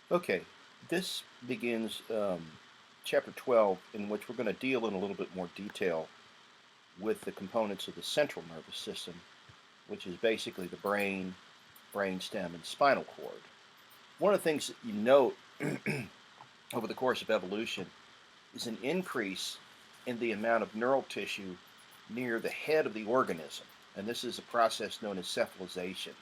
Okay, this begins chapter 12, in which we're going to deal in a little bit more detail with the components of the central nervous system, which is basically the brain, brainstem, and spinal cord. One of the things that you note over the course of evolution is an increase in the amount of neural tissue near the head of the organism. And this is a process known as cephalization,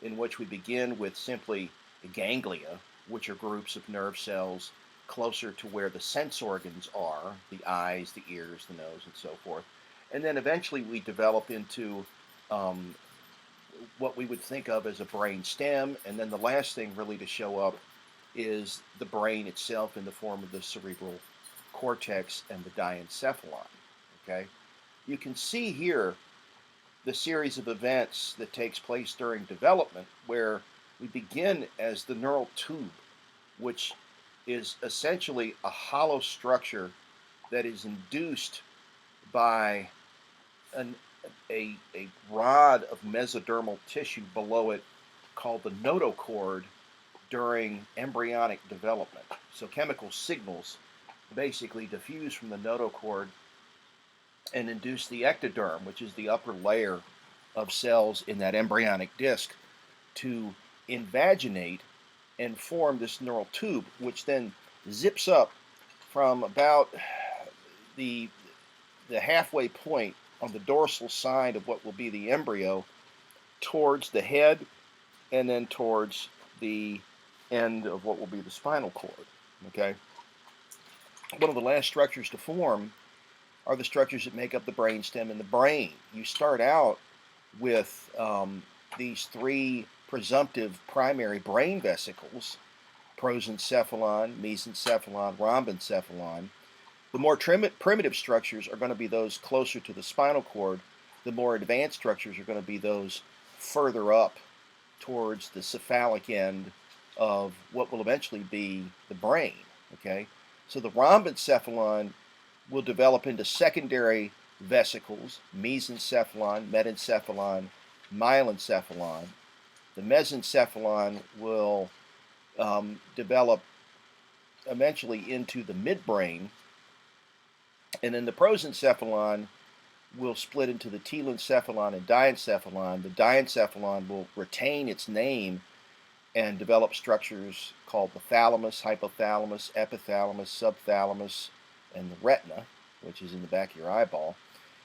in which we begin with simply ganglia, which are groups of nerve cells closer to where the sense organs are, the eyes, the ears, the nose, and so forth. And then eventually we develop into um, what we would think of as a brain stem. And then the last thing really to show up is the brain itself in the form of the cerebral cortex and the diencephalon. Okay, you can see here the series of events that takes place during development, where we begin as the neural tube, which is essentially a hollow structure that is induced by an, a rod of mesodermal tissue below it called the notochord during embryonic development. So chemical signals basically diffuse from the notochord and induce the ectoderm, which is the upper layer of cells in that embryonic disc, to invaginate and form this neural tube, which then zips up from about the the halfway point on the dorsal side of what will be the embryo towards the head and then towards the end of what will be the spinal cord. Okay, one of the last structures to form are the structures that make up the brainstem and the brain. You start out with these three presumptive primary brain vesicles: prosencephalon, mesencephalon, rhombencephalon. The more primitive structures are going to be those closer to the spinal cord. The more advanced structures are going to be those further up towards the cephalic end of what will eventually be the brain. Okay, so the rhombencephalon will develop into secondary vesicles: mesencephalon, metencephalon, myelencephalon. The mesencephalon will develop eventually into the midbrain, and then the prosencephalon will split into the telencephalon and diencephalon. The diencephalon will retain its name and develop structures called the thalamus, hypothalamus, epithalamus, subthalamus, and the retina, which is in the back of your eyeball.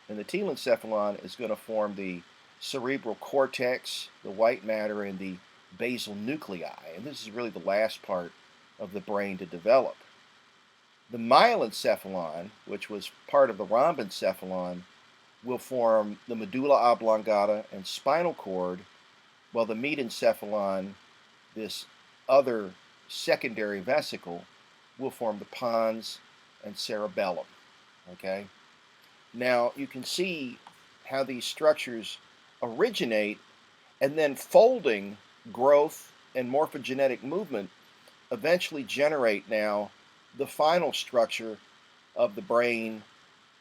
And the telencephalon is going to form the cerebral cortex, the white matter, and the basal nuclei. And this is really the last part of the brain to develop. The myelencephalon, which was part of the rhombencephalon, will form the medulla oblongata and spinal cord, while the metencephalon, this other secondary vesicle, will form the pons and cerebellum. Okay? Now you can see how these structures originate, and then folding, growth, and morphogenetic movement eventually generate now the final structure of the brain,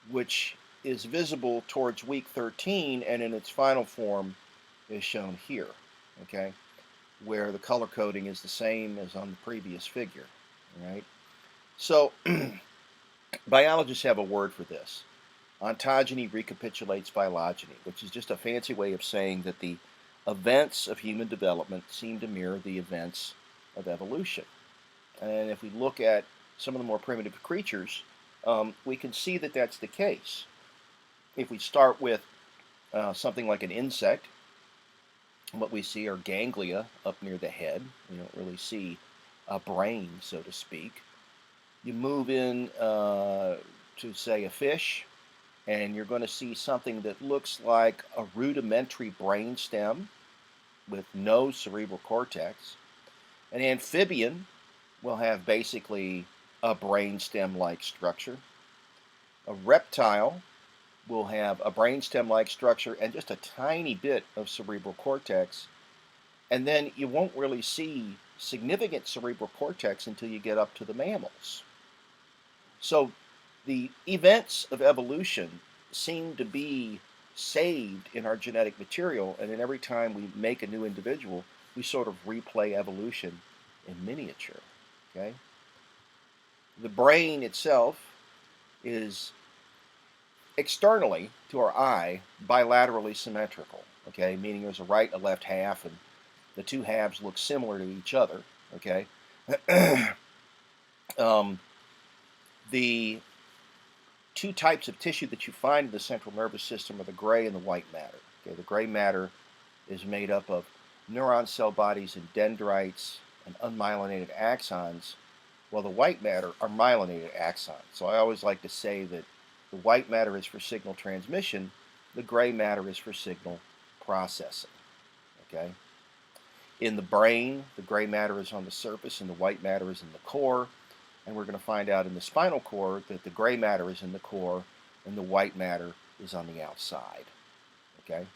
which is visible towards week 13 and in its final form is shown here. Okay, where the color coding is the same as on the previous figure. Right? So biologists have a word for this. Ontogeny recapitulates phylogeny, which is just a fancy way of saying that the events of human development seem to mirror the events of evolution. And if we look at some of the more primitive creatures, we can see that that's the case. If we start with something like an insect, what we see are ganglia up near the head. We don't really see a brain, so to speak. You move in to, say, a fish, and you're going to see something that looks like a rudimentary brain stem with no cerebral cortex. An amphibian will have basically a brainstem-like structure. A reptile will have a brainstem-like structure and just a tiny bit of cerebral cortex. And then you won't really see significant cerebral cortex until you get up to the mammals. So the events of evolution seem to be saved in our genetic material, and then every time we make a new individual, we sort of replay evolution in miniature. Okay, the brain itself is externally to our eye bilaterally symmetrical. Okay, meaning there's a right and a left half, and the two halves look similar to each other. Okay, um, the two types of tissue that you find in the central nervous system are the gray and the white matter. Okay, the gray matter is made up of neuron cell bodies and dendrites and unmyelinated axons, while the white matter are myelinated axons. So I always like to say that the white matter is for signal transmission, the gray matter is for signal processing. Okay? In the brain, the gray matter is on the surface and the white matter is in the core. And we're going to find out in the spinal cord that the gray matter is in the core and the white matter is on the outside. Okay?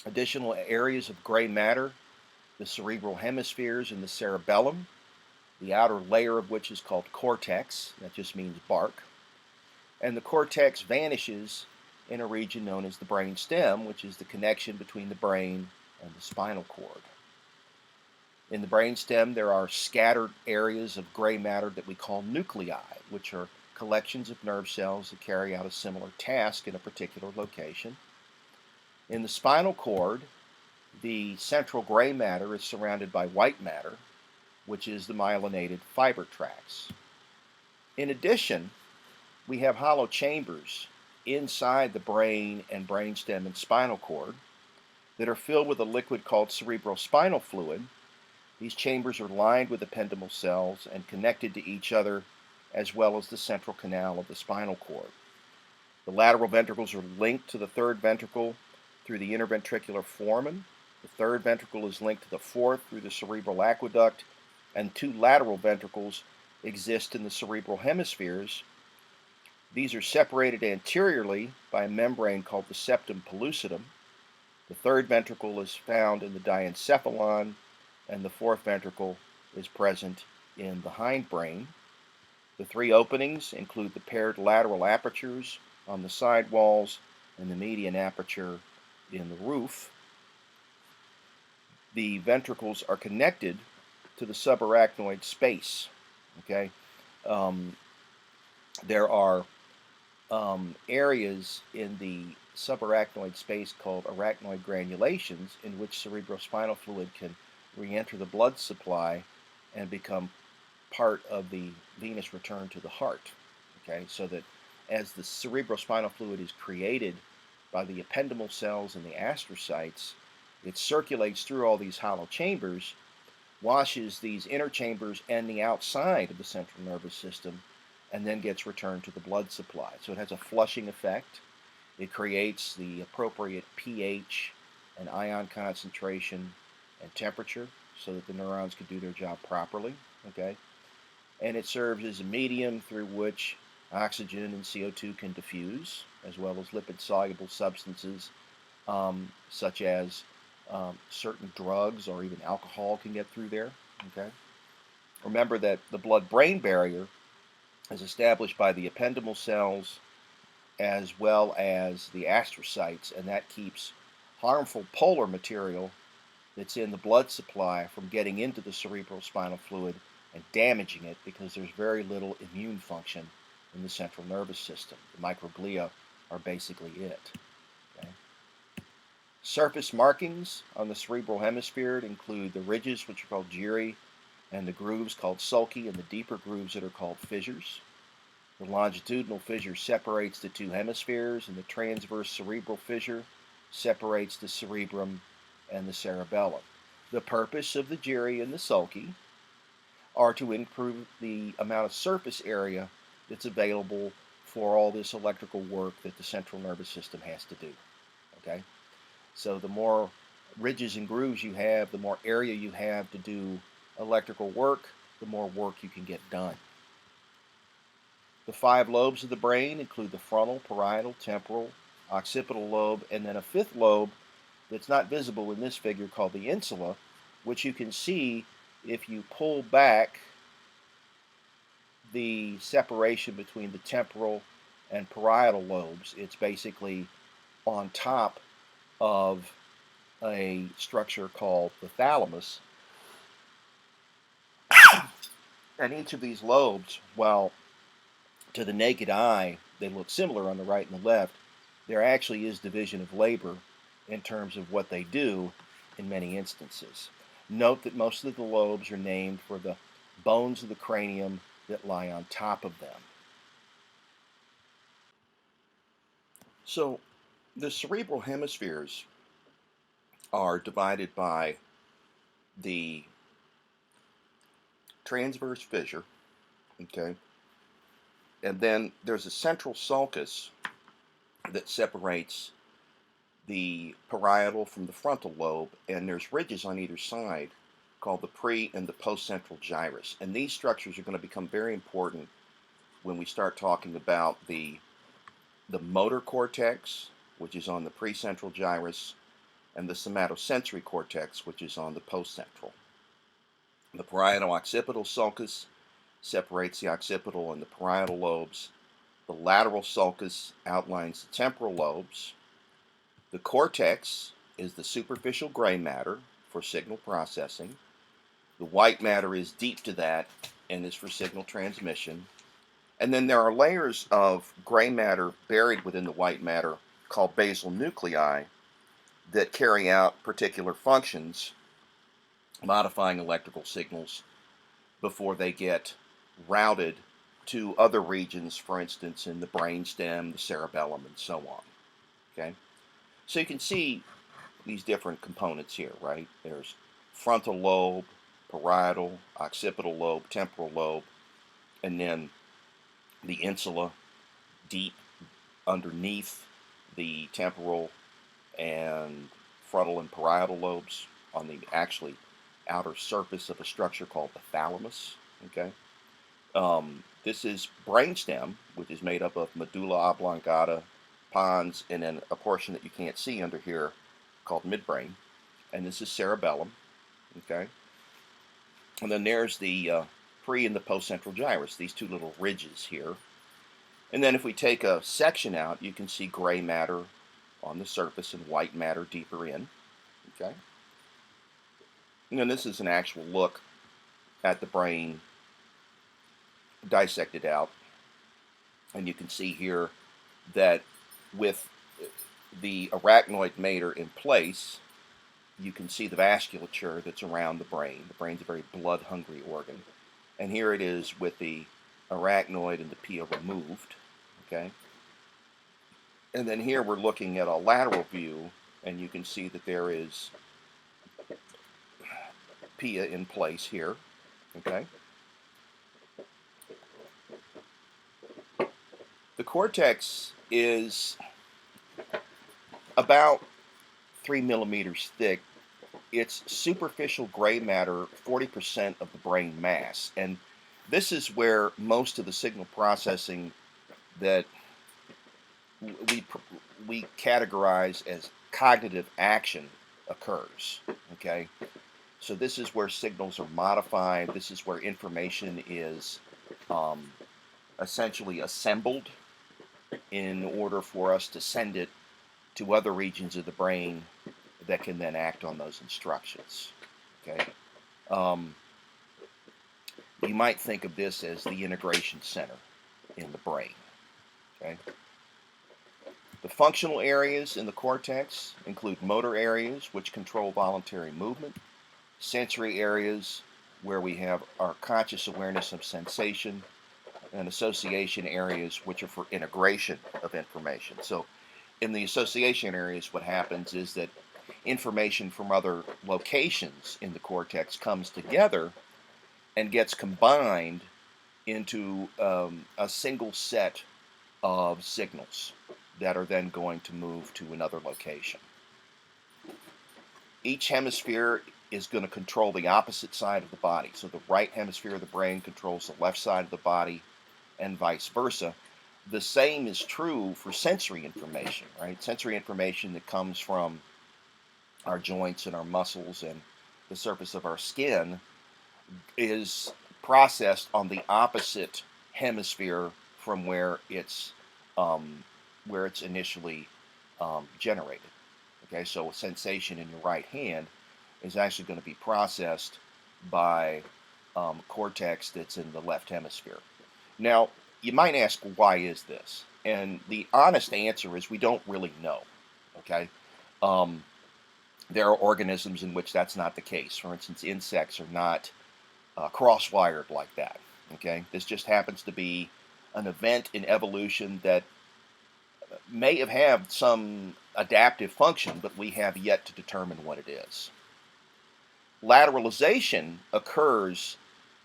Additional areas of gray matter, the cerebral hemispheres and the cerebellum, the outer layer of which is called cortex, that just means bark, and the cortex vanishes in a region known as the brain stem, which is the connection between the brain and the spinal cord. In the brain stem, there are scattered areas of gray matter that we call nuclei, which are collections of nerve cells that carry out a similar task in a particular location. In the spinal cord, the central gray matter is surrounded by white matter, which is the myelinated fiber tracts. In addition, we have hollow chambers inside the brain and brainstem and spinal cord that are filled with a liquid called cerebrospinal fluid. These chambers are lined with ependymal cells and connected to each other, as well as the central canal of the spinal cord. The lateral ventricles are linked to the third ventricle through the interventricular foramen. The third ventricle is linked to the fourth through the cerebral aqueduct, and two lateral ventricles exist in the cerebral hemispheres. These are separated anteriorly by a membrane called the septum pellucidum. The third ventricle is found in the diencephalon, and the fourth ventricle is present in the hindbrain. The three openings include the paired lateral apertures on the side walls and the median aperture in the roof. The ventricles are connected to the subarachnoid space. Okay, there are areas in the subarachnoid space called arachnoid granulations in which cerebrospinal fluid can re-enter the blood supply and become part of the venous return to the heart. Okay, so that as the cerebrospinal fluid is created by the ependymal cells and the astrocytes, it circulates through all these hollow chambers, washes these inner chambers and the outside of the central nervous system, and then gets returned to the blood supply. So it has a flushing effect. It creates the appropriate pH and ion concentration and temperature so that the neurons can do their job properly. Okay, and it serves as a medium through which oxygen and CO2 can diffuse, as well as lipid-soluble substances such as certain drugs or even alcohol can get through there. Okay, remember that the blood-brain barrier is established by the ependymal cells as well as the astrocytes, and that keeps harmful polar material that's in the blood supply from getting into the cerebrospinal fluid and damaging it, because there's very little immune function in the central nervous system. The microglia are basically it. Okay? Surface markings on the cerebral hemisphere include the ridges, which are called gyri, and the grooves called sulci, and the deeper grooves that are called fissures. The longitudinal fissure separates the two hemispheres, and the transverse cerebral fissure separates the cerebrum and the cerebellum. The purpose of the gyri and the sulci are to improve the amount of surface area that's available for all this electrical work that the central nervous system has to do. Okay? So the more ridges and grooves you have, the more area you have to do electrical work, the more work you can get done. The 5 lobes of the brain include the frontal, parietal, temporal, occipital lobe, and then a 5th lobe that's not visible in this figure called the insula, which you can see if you pull back the separation between the temporal and parietal lobes. It's basically on top of a structure called the thalamus, And each of these lobes, while to the naked eye they look similar on the right and the left, there actually is division of labor in terms of what they do in many instances. Note that most of the lobes are named for the bones of the cranium that lie on top of them. So the cerebral hemispheres are divided by the transverse fissure, okay, and then there's a central sulcus that separates the parietal from the frontal lobe, and there's ridges on either side called the pre and the postcentral gyrus. And these structures are going to become very important when we start talking about the motor cortex, which is on the precentral gyrus, and the somatosensory cortex, which is on the postcentral. The parietal occipital sulcus separates the occipital and the parietal lobes. The lateral sulcus outlines the temporal lobes. The cortex is the superficial gray matter for signal processing. The white matter is deep to that and is for signal transmission. And then there are layers of gray matter buried within the white matter called basal nuclei that carry out particular functions, modifying electrical signals before they get routed to other regions, for instance, in the brainstem, the cerebellum, and so on. Okay? So you can see these different components here, right? There's frontal lobe, parietal, occipital lobe, temporal lobe, and then the insula deep underneath the temporal and frontal and parietal lobes on the actually outer surface of a structure called the thalamus. Okay, this is brainstem, which is made up of medulla oblongata, pons, and then a portion that you can't see under here called midbrain. And this is cerebellum. Okay, and then there's the pre and the postcentral gyrus, these two little ridges here. And then if we take a section out, you can see gray matter on the surface and white matter deeper in. Okay, and then this is an actual look at the brain dissected out, and you can see here that with the arachnoid mater in place, you can see the vasculature that's around the brain. The brain's a very blood-hungry organ. And here it is with the arachnoid and the pia removed. Okay? And then here we're looking at a lateral view, and you can see that there is pia in place here. Okay? The cortex is about 3 millimeters thick. It's superficial gray matter, 40% of the brain mass. And this is where most of the signal processing that we categorize as cognitive action occurs. Okay? So this is where signals are modified. This is where information is essentially assembled in order for us to send it to other regions of the brain that can then act on those instructions. Okay, you might think of this as the integration center in the brain. Okay, the functional areas in the cortex include motor areas, which control voluntary movement, sensory areas where we have our conscious awareness of sensation, and association areas, which are for integration of information. So in the association areas, what happens is that information from other locations in the cortex comes together and gets combined into a single set of signals that are then going to move to another location. Each hemisphere is going to control the opposite side of the body. So the right hemisphere of the brain controls the left side of the body, and vice versa. The same is true for sensory information, right? Sensory information that comes from our joints and our muscles and the surface of our skin is processed on the opposite hemisphere from where it's initially generated. Okay, so a sensation in your right hand is actually going to be processed by cortex that's in the left hemisphere. Now, you might ask, why is this? And the honest answer is we don't really know. Okay. Um, there are organisms in which that's not the case. For instance, insects are not cross-wired like that. Okay. This just happens to be an event in evolution that may have had some adaptive function, but we have yet to determine what it is. Lateralization occurs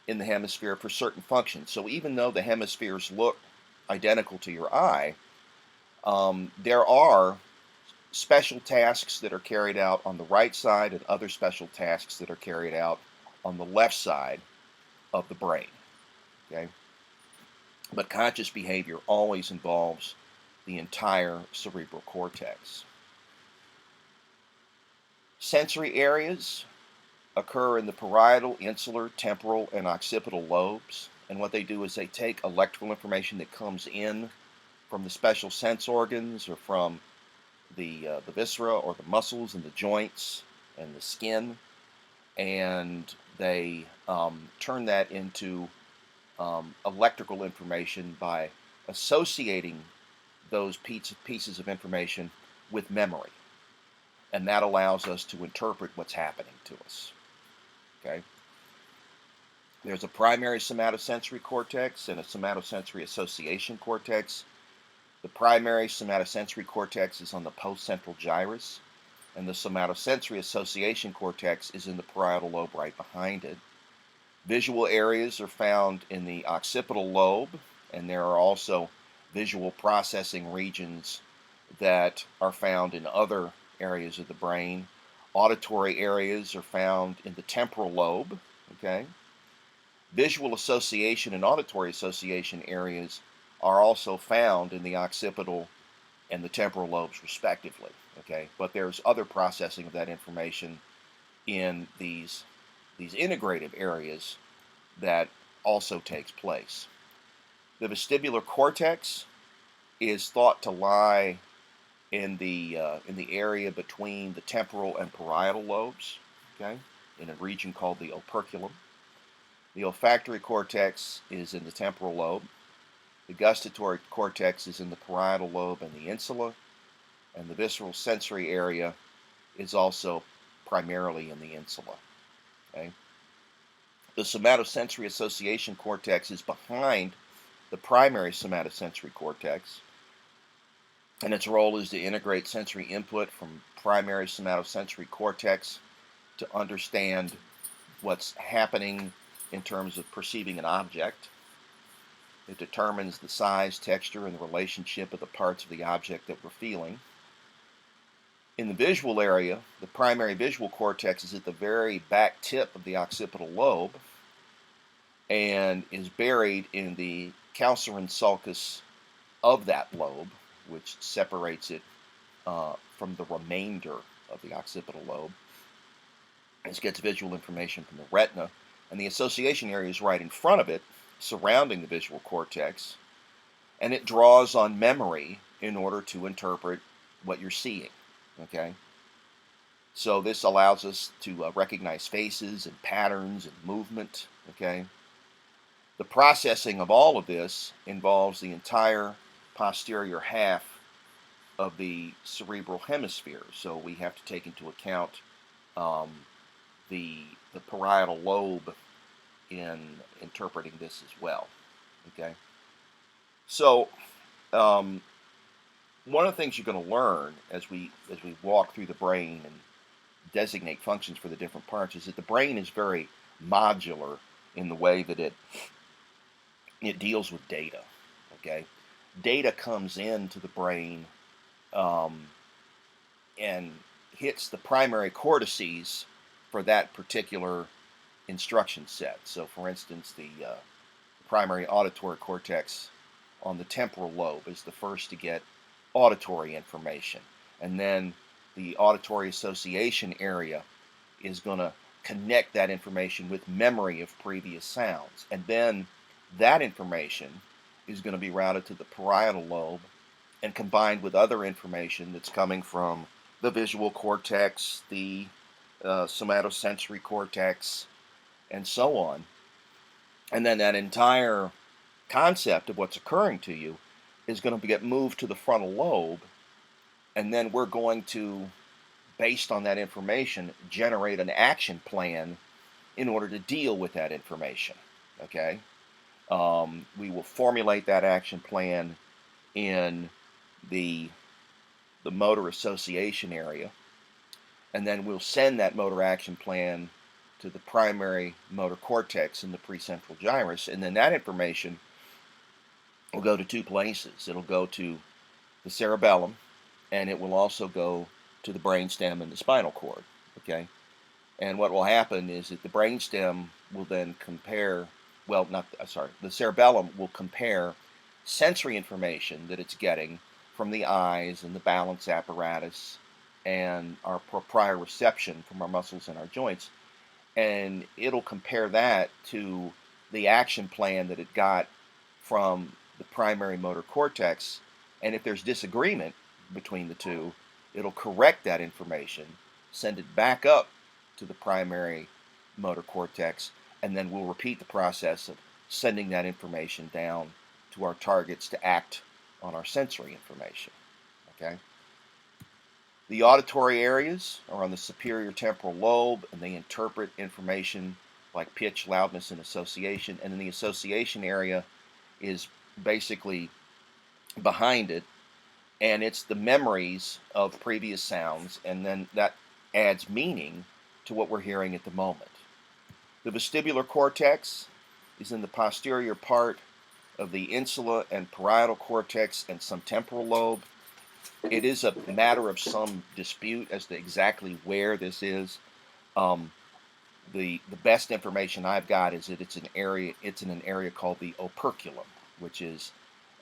in the hemisphere for certain functions. So even though the hemispheres look identical to your eye, there are special tasks that are carried out on the right side and other special tasks that are carried out on the left side of the brain. Okay? But conscious behavior always involves the entire cerebral cortex. Sensory areas occur in the parietal, insular, temporal, and occipital lobes. And what they do is they take electrical information that comes in from the special sense organs or from the viscera or the muscles and the joints and the skin, and they turn that into electrical information by associating those pieces of information with memory. And that allows us to interpret what's happening to us. Okay? There's a primary somatosensory cortex and a somatosensory association cortex. The primary somatosensory cortex is on the postcentral gyrus, and the somatosensory association cortex is in the parietal lobe right behind it. Visual areas are found in the occipital lobe, and there are also visual processing regions that are found in other areas of the brain. Auditory areas are found in the temporal lobe. Okay. Visual association and auditory association areas are also found in the occipital and the temporal lobes respectively. Okay, but there's other processing of that information in these integrative areas that also takes place. The vestibular cortex is thought to lie in the area between the temporal and parietal lobes, okay, in a region called the operculum. The olfactory cortex is in the temporal lobe. The gustatory cortex is in the parietal lobe and the insula, and the visceral sensory area is also primarily in the insula. Okay? The somatosensory association cortex is behind the primary somatosensory cortex, and its role is to integrate sensory input from primary somatosensory cortex to understand what's happening in terms of perceiving an object. It determines the size, texture, and the relationship of the parts of the object that we're feeling. In the visual area, the primary visual cortex is at the very back tip of the occipital lobe and is buried in the calcarine sulcus of that lobe, which separates it from the remainder of the occipital lobe. It gets visual information from the retina, and the association area is right in front of it, surrounding the visual cortex, and it draws on memory in order to interpret what you're seeing. Okay? So this allows us to recognize faces and patterns and movement. Okay? The processing of all of this involves the entire posterior half of the cerebral hemisphere. So we have to take into account the parietal lobe in interpreting this as well. Okay? So one of the things you're going to learn as we walk through the brain and designate functions for the different parts is that the brain is very modular in the way that it deals with data. Okay, data comes into the brain and hits the primary cortices for that particular instruction set. So, for instance, the primary auditory cortex on the temporal lobe is the first to get auditory information, and then the auditory association area is going to connect that information with memory of previous sounds, and then that information is going to be routed to the parietal lobe and combined with other information that's coming from the visual cortex, the somatosensory cortex, and so on, And then that entire concept of what's occurring to you is going to get moved to the frontal lobe, and then we're going to, based on that information, generate an action plan in order to deal with that information. Okay? We will formulate that action plan in the motor association area, and then we'll send that motor action plan to the primary motor cortex in the precentral gyrus, and then that information will go to two places. It'll go to the cerebellum, and it will also go to the brainstem and the spinal cord. Okay, and what will happen is that the brainstem will then compare. Well, not sorry. The cerebellum will compare sensory information that it's getting from the eyes and the balance apparatus and our proprioception from our muscles and our joints, and it'll compare that to the action plan that it got from the primary motor cortex. And if there's disagreement between the two, it'll correct that information, send it back up to the primary motor cortex, and then we'll repeat the process of sending that information down to our targets to act on our sensory information. Okay? The auditory areas are on the superior temporal lobe, and they interpret information like pitch, loudness, and association. And then the association area is basically behind it, and it's the memories of previous sounds, and then that adds meaning to what we're hearing at the moment. The vestibular cortex is in the posterior part of the insula and parietal cortex and some temporal lobe. It is a matter of some dispute as to exactly where this is. The best information I've got is that it's in an area called the operculum, which is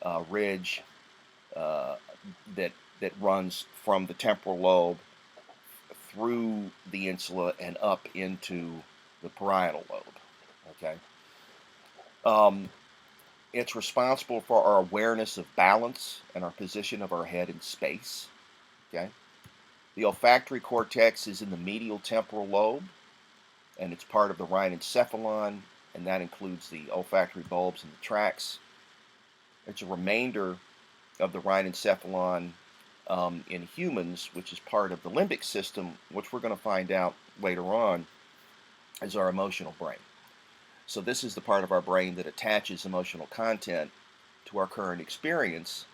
a ridge that runs from the temporal lobe through the insula and up into the parietal lobe. Okay. It's responsible for our awareness of balance and our position of our head in space. Okay. The olfactory cortex is in the medial temporal lobe, and it's part of the rhinencephalon, and that includes the olfactory bulbs and the tracts. It's a remainder of the rhinencephalon in humans, which is part of the limbic system, which we're going to find out later on is our emotional brain. So this is the part of our brain that attaches emotional content to our current experience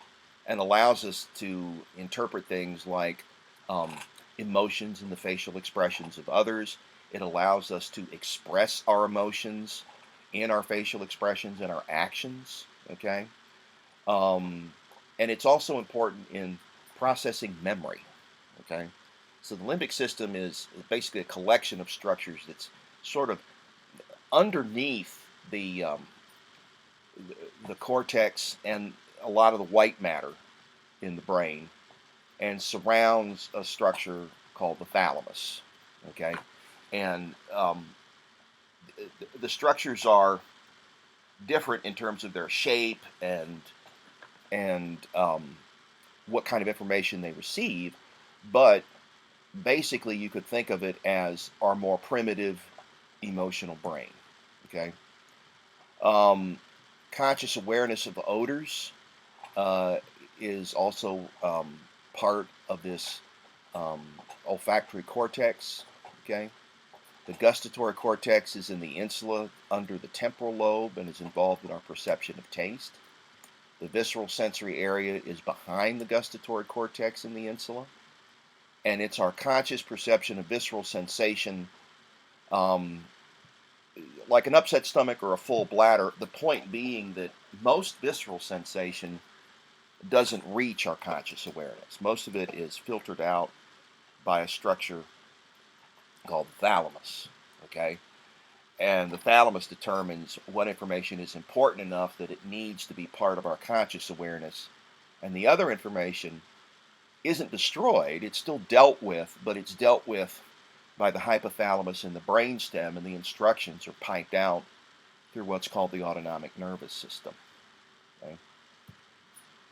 and allows us to interpret things like emotions and the facial expressions of others. It allows us to express our emotions in our facial expressions and our actions. Okay. And it's also important in processing memory. Okay. So the limbic system is basically a collection of structures that's sort of underneath the cortex and a lot of the white matter in the brain, and surrounds a structure called the thalamus. Okay, and the structures are different in terms of their shape and what kind of information they receive, but basically you could think of it as our more primitive emotional brain. Okay. Conscious awareness of odors is also part of this olfactory cortex. Okay. The gustatory cortex is in the insula under the temporal lobe and is involved in our perception of taste. The visceral sensory area is behind the gustatory cortex in the insula, and it's our conscious perception of visceral sensation. Like an upset stomach or a full bladder, the point being that most visceral sensation doesn't reach our conscious awareness. Most of it is filtered out by a structure called the thalamus. Okay? And the thalamus determines what information is important enough that it needs to be part of our conscious awareness. And the other information isn't destroyed, it's still dealt with, but it's dealt with by the hypothalamus and the brainstem, and the instructions are piped out through what's called the autonomic nervous system. Okay?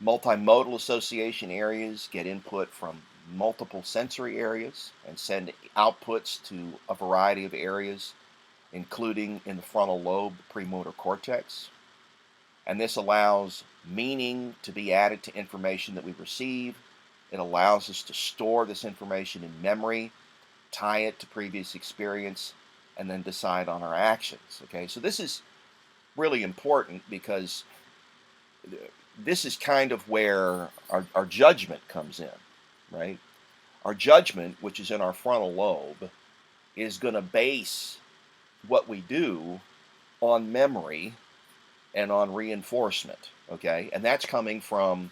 Multimodal association areas get input from multiple sensory areas and send outputs to a variety of areas including in the frontal lobe, the premotor cortex. And this allows meaning to be added to information that we receive. It allows us to store this information in memory, tie it to previous experience, and then decide on our actions. Okay, so this is really important because this is kind of where our judgment comes in, right? Our judgment, which is in our frontal lobe, is going to base what we do on memory and on reinforcement, okay? And that's coming from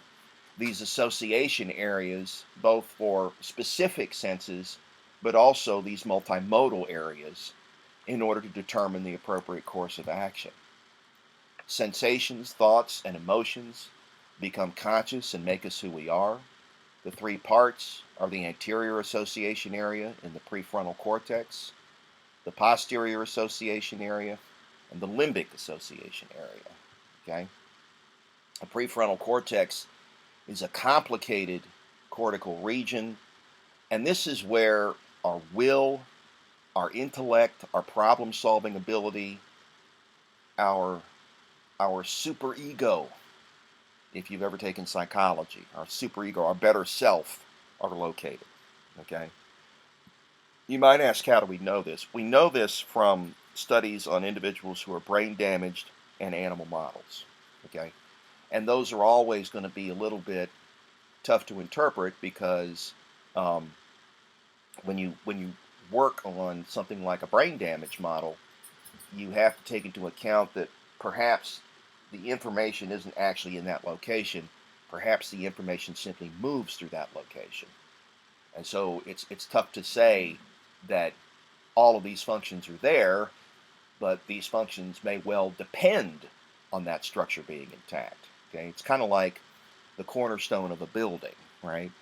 these association areas, both for specific senses, but also these multimodal areas in order to determine the appropriate course of action. Sensations, thoughts, and emotions become conscious and make us who we are. The three parts are the anterior association area in the prefrontal cortex, the posterior association area, and the limbic association area. Okay? The prefrontal cortex is a complicated cortical region, and this is where our will, our intellect, our problem-solving ability, our superego, if you've ever taken psychology, our superego, our better self, are located. Okay? You might ask, how do we know this? We know this from studies on individuals who are brain damaged and animal models. Okay? And those are always going to be a little bit tough to interpret because when you work on something like a brain damage model, you have to take into account that perhaps the information isn't actually in that location. Perhaps the information simply moves through that location. And so it's tough to say that all of these functions are there, but these functions may well depend on that structure being intact. Okay, it's kind of like the cornerstone of a building, right?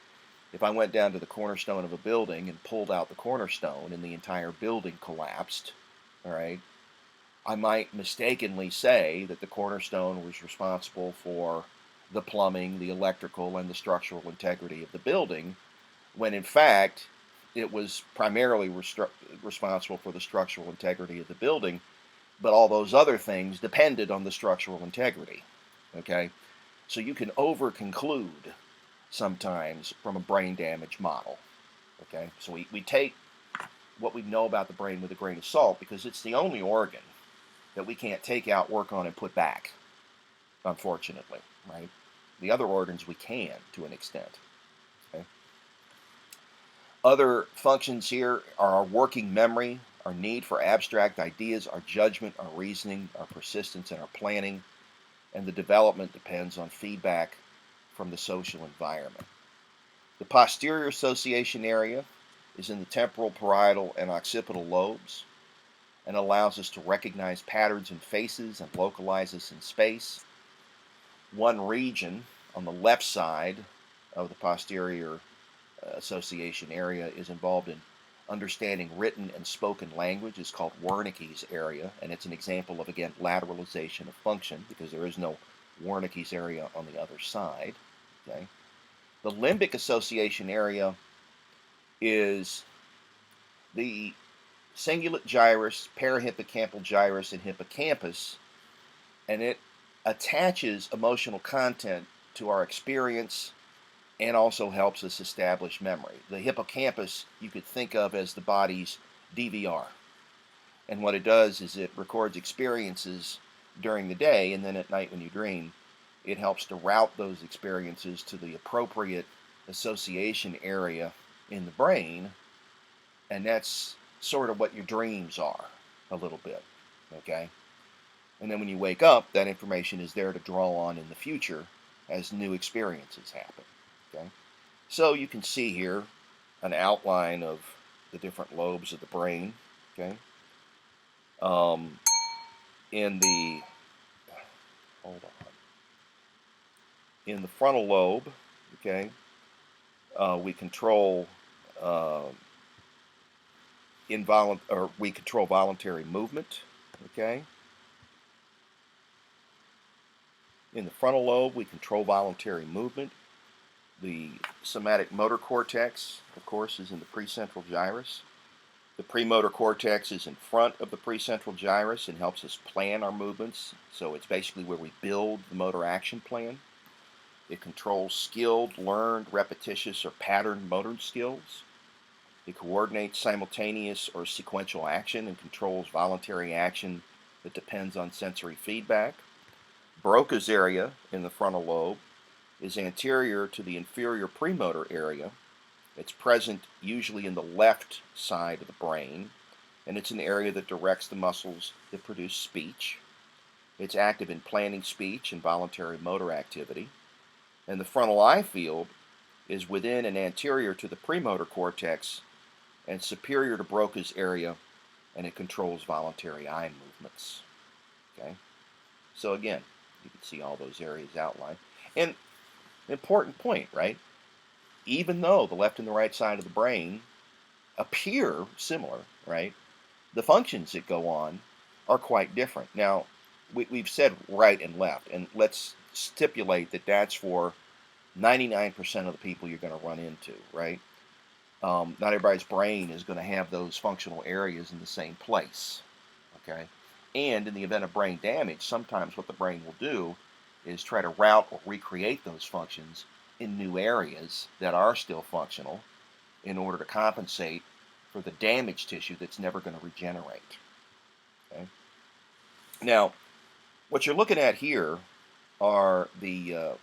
If I went down to the cornerstone of a building and pulled out the cornerstone and the entire building collapsed, all right, I might mistakenly say that the cornerstone was responsible for the plumbing, the electrical, and the structural integrity of the building, when in fact it was primarily responsible for the structural integrity of the building, but all those other things depended on the structural integrity. Okay? So you can over-conclude sometimes from a brain damage model. Okay? So we take what we know about the brain with a grain of salt because it's the only organ that we can't take out, work on, and put back, unfortunately, right? The other organs we can to an extent. Okay? Other functions here are our working memory, our need for abstract ideas, our judgment, our reasoning, our persistence, and our planning, and the development depends on feedback from the social environment. The posterior association area is in the temporal, parietal, and occipital lobes and allows us to recognize patterns in faces and localize us in space. One region on the left side of the posterior association area is involved in understanding written and spoken language. It's called Wernicke's area, and it's an example of, again, lateralization of function because there is no Wernicke's area on the other side. Okay? The limbic association area is the cingulate gyrus, parahippocampal gyrus, and hippocampus, and it attaches emotional content to our experience and also helps us establish memory. The hippocampus you could think of as the body's DVR. And what it does is it records experiences during the day, and then at night when you dream, it helps to route those experiences to the appropriate association area in the brain, and that's sort of what your dreams are, a little bit, okay? And then when you wake up, that information is there to draw on in the future as new experiences happen, okay? So you can see here an outline of the different lobes of the brain, okay? In the, hold on, in the frontal lobe, okay, we control we control voluntary movement, okay? In the frontal lobe, we control voluntary movement. The somatic motor cortex, of course, is in the precentral gyrus. The premotor cortex is in front of the precentral gyrus and helps us plan our movements. So it's basically where we build the motor action plan. It controls skilled, learned, repetitious, or patterned motor skills. It coordinates simultaneous or sequential action and controls voluntary action that depends on sensory feedback. Broca's area in the frontal lobe is anterior to the inferior premotor area. It's present usually in the left side of the brain, and it's an area that directs the muscles that produce speech. It's active in planning speech and voluntary motor activity. And the frontal eye field is within and anterior to the premotor cortex and superior to Broca's area, and it controls voluntary eye movements. Okay? So again, you can see all those areas outlined. And an important point, right? Even though the left and the right side of the brain appear similar, right, the functions that go on are quite different. Now, we've said right and left, and let's stipulate that that's for 99% of the people you're going to run into, right? Not everybody's brain is going to have those functional areas in the same place, okay? And in the event of brain damage, sometimes what the brain will do is try to route or recreate those functions in new areas that are still functional in order to compensate for the damaged tissue that's never going to regenerate. Okay? Now, what you're looking at here are the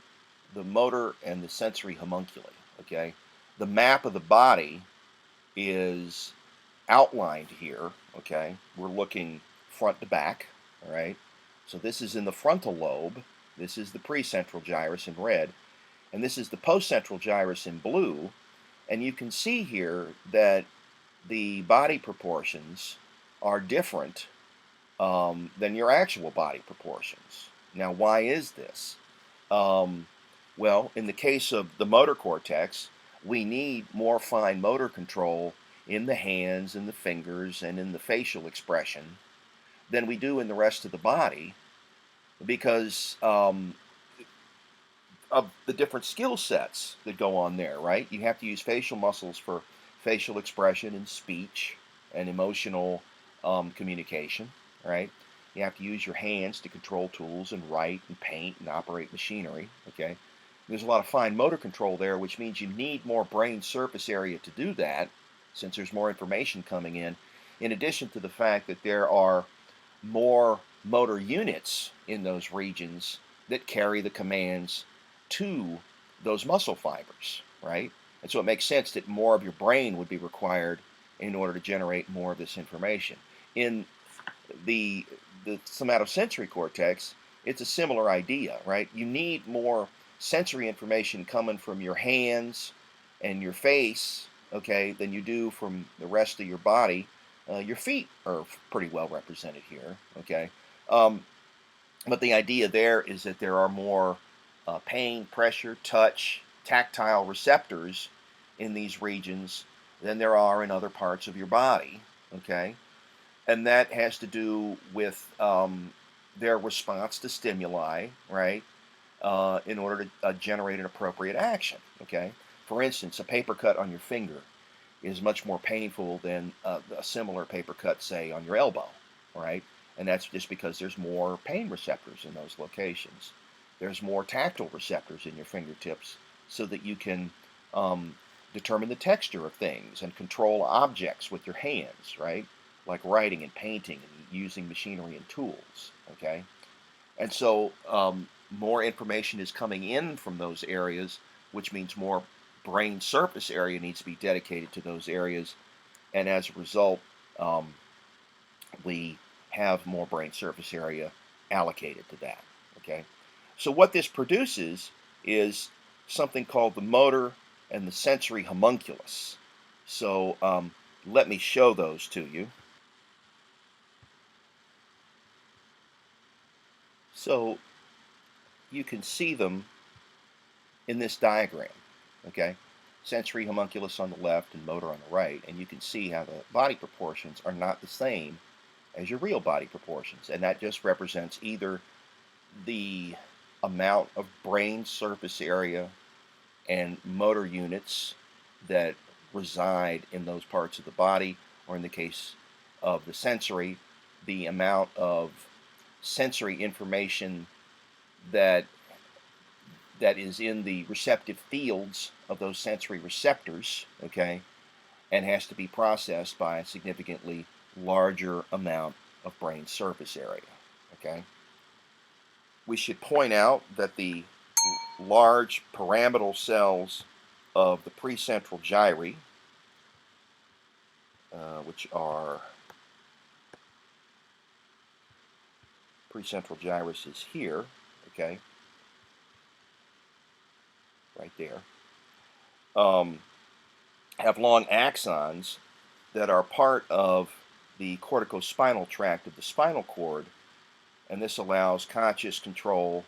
motor and the sensory homunculi. Okay, the map of the body is outlined here. Okay, we're looking front to back. All right, so this is in the frontal lobe. This is the precentral gyrus in red, and this is the postcentral gyrus in blue. And you can see here that the body proportions are different than your actual body proportions. Now, why is this? Well, in the case of the motor cortex, we need more fine motor control in the hands and the fingers and in the facial expression than we do in the rest of the body because of the different skill sets that go on there, right? You have to use facial muscles for facial expression and speech and emotional communication, right? You have to use your hands to control tools and write and paint and operate machinery, okay? There's a lot of fine motor control there, which means you need more brain surface area to do that, since there's more information coming in addition to the fact that there are more motor units in those regions that carry the commands to those muscle fibers, right? And so it makes sense that more of your brain would be required in order to generate more of this information. In the somatosensory cortex, it's a similar idea, right? You need more sensory information coming from your hands and your face, okay, than you do from the rest of your body. Your feet are pretty well represented here, okay? But the idea there is that there are more pain, pressure, touch, tactile receptors in these regions than there are in other parts of your body, okay? And that has to do with their response to stimuli, right? In order to generate an appropriate action, okay? For instance, a paper cut on your finger is much more painful than a similar paper cut, say, on your elbow, right? And that's just because there's more pain receptors in those locations. There's more tactile receptors in your fingertips so that you can determine the texture of things and control objects with your hands, right? Like writing and painting and using machinery and tools, okay? And so more information is coming in from those areas, which means more brain surface area needs to be dedicated to those areas. And as a result, we have more brain surface area allocated to that, okay? So what this produces is something called the motor and the sensory homunculus. So let me show those to you. So you can see them in this diagram, okay? Sensory homunculus on the left and motor on the right, and you can see how the body proportions are not the same as your real body proportions, and that just represents either the amount of brain surface area and motor units that reside in those parts of the body, or in the case of the sensory, the amount of sensory information that is in the receptive fields of those sensory receptors, okay, and has to be processed by a significantly larger amount of brain surface area, okay. We should point out that the large pyramidal cells of the precentral gyri, which are precentral gyrus is here, okay, right there, have long axons that are part of the corticospinal tract of the spinal cord, and this allows conscious control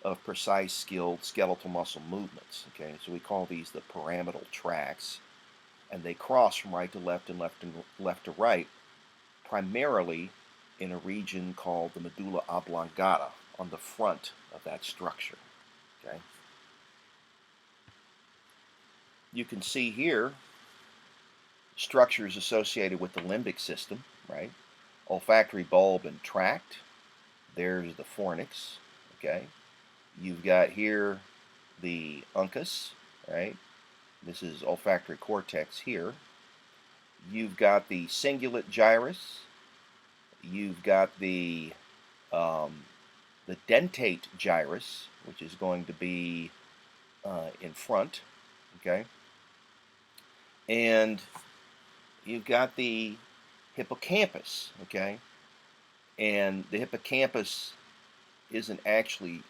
of precise, skilled skeletal muscle movements. Okay, so we call these the pyramidal tracts, and they cross from right to left and left to right, primarily in a region called the medulla oblongata on the front of that structure. Okay, you can see here structures associated with the limbic system, right? Olfactory bulb and tract. There's the fornix. Okay, you've got here the uncus, right? This is olfactory cortex here. You've got the cingulate gyrus. You've got the dentate gyrus, which is going to be in front, okay? And you've got the hippocampus, okay? And the hippocampus isn't actually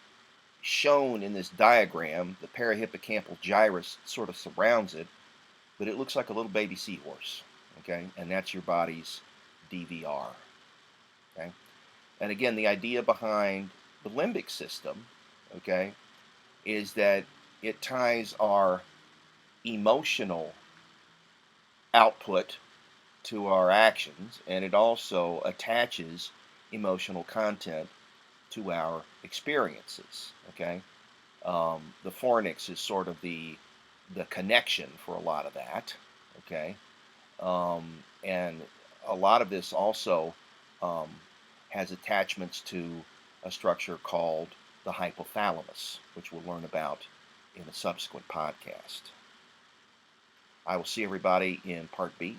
shown in this diagram. The parahippocampal gyrus sort of surrounds it, but it looks like a little baby seahorse, okay? And that's your body's DVR, okay? And again, the idea behind the limbic system, okay, is that it ties our emotional output to our actions, and it also attaches emotional content to our experiences, okay? The fornix is sort of the connection for a lot of that, okay? And a lot of this also has attachments to a structure called the hypothalamus, which we'll learn about in a subsequent podcast. I will see everybody in part B.